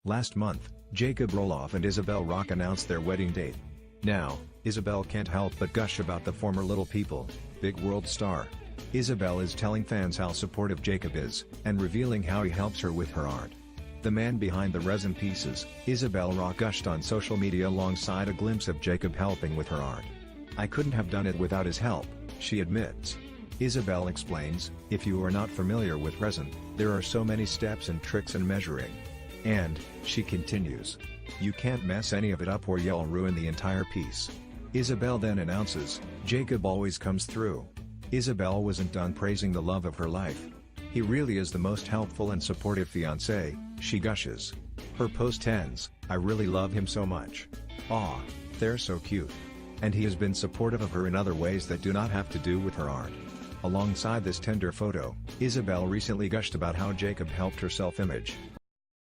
Last month, Jacob Roloff and Isabel Rock announced their wedding date. Now, Isabel can't help but gush about the former Little People, big world star. Isabel is telling fans how supportive Jacob is, and revealing how he helps her with her art. The man behind the resin pieces, Isabel Rock, gushed on social media alongside a glimpse of Jacob helping with her art. "I couldn't have done it without his help," she admits. Isabel explains, "If you are not familiar with resin, there are so many steps and tricks in measuring." And, she continues, "You can't mess any of it up or you'll ruin the entire piece." Isabel then announces, "Jacob always comes through." Isabel wasn't done praising the love of her life. "He really is the most helpful and supportive fiancé," she gushes. Her post ends, "I really love him so much. Aw, they're so cute." And he has been supportive of her in other ways that do not have to do with her art. Alongside this tender photo, Isabel recently gushed about how Jacob helped her self-image.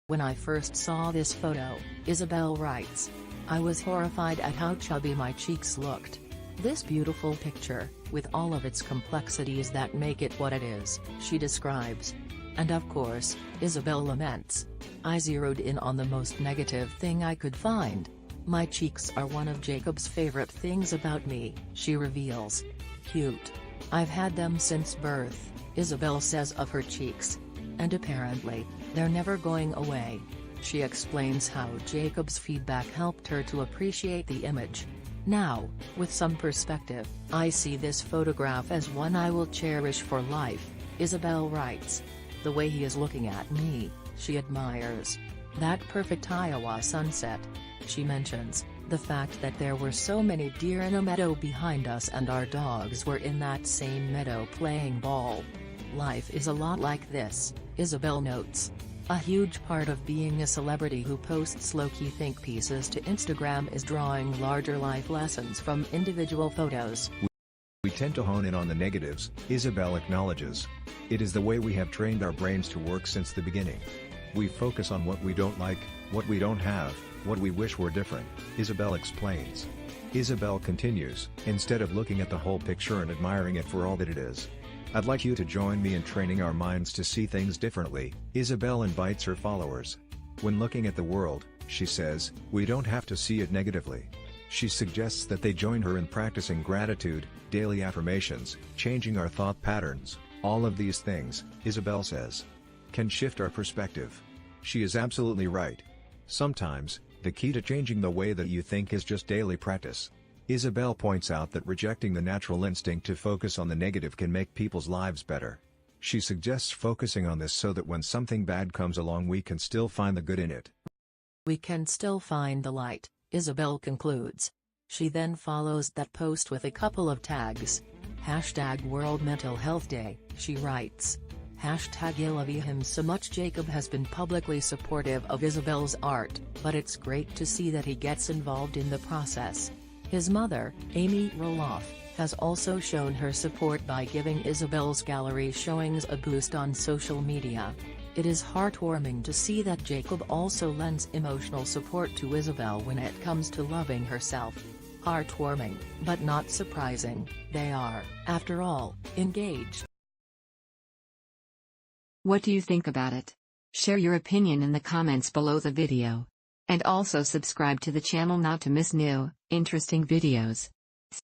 "When I first saw this photo," Isabel writes, "I was horrified at how chubby my cheeks looked. This beautiful picture, with all of its complexities that make it what it is," she describes. And of course, Isabel laments, "I zeroed in on the most negative thing I could find. My cheeks are one of Jacob's favorite things about me," she reveals. "Cute. I've had them since birth," Isabel says of her cheeks. "And apparently, they're never going away." She explains how Jacob's feedback helped her to appreciate the image. "Now, with some perspective, I see this photograph as one I will cherish for life," Isabel writes. "The way he is looking at me," she admires. "That perfect Iowa sunset." She mentions, "The fact that there were so many deer in a meadow behind us and our dogs were in that same meadow playing ball. Life is a lot like this," Isabel notes. "A huge part of being a celebrity who posts low-key think pieces to Instagram is drawing larger life lessons from individual photos." "We tend to hone in on the negatives," Isabel acknowledges. "It is the way we have trained our brains to work since the beginning. We focus on what we don't like, what we don't have, what we wish were different," Isabel explains. Isabel continues, "Instead of looking at the whole picture and admiring it for all that it is. I'd like you to join me in training our minds to see things differently," Isabel invites her followers. "When looking at the world," she says, "we don't have to see it negatively." She suggests that they join her in practicing gratitude, daily affirmations, changing our thought patterns. "All of these things," Isabel says, "can shift our perspective." She is absolutely right. Sometimes, the key to changing the way that you think is just daily practice. Isabel points out that rejecting the natural instinct to focus on the negative can make people's lives better. She suggests focusing on this so that when something bad comes along we can still find the good in it. "We can still find the light," Isabel concludes. She then follows that post with a couple of tags. #World Mental Health Day, she writes. "I love him so much." Jacob has been publicly supportive of Isabel's art, but it's great to see that he gets involved in the process. His mother, Amy Roloff, has also shown her support by giving Isabel's gallery showings a boost on social media. It is heartwarming to see that Jacob also lends emotional support to Isabel when it comes to loving herself. Heartwarming, but not surprising, they are, after all, engaged. What do you think about it? Share your opinion in the comments below the video. And also subscribe to the channel not to miss new, interesting videos.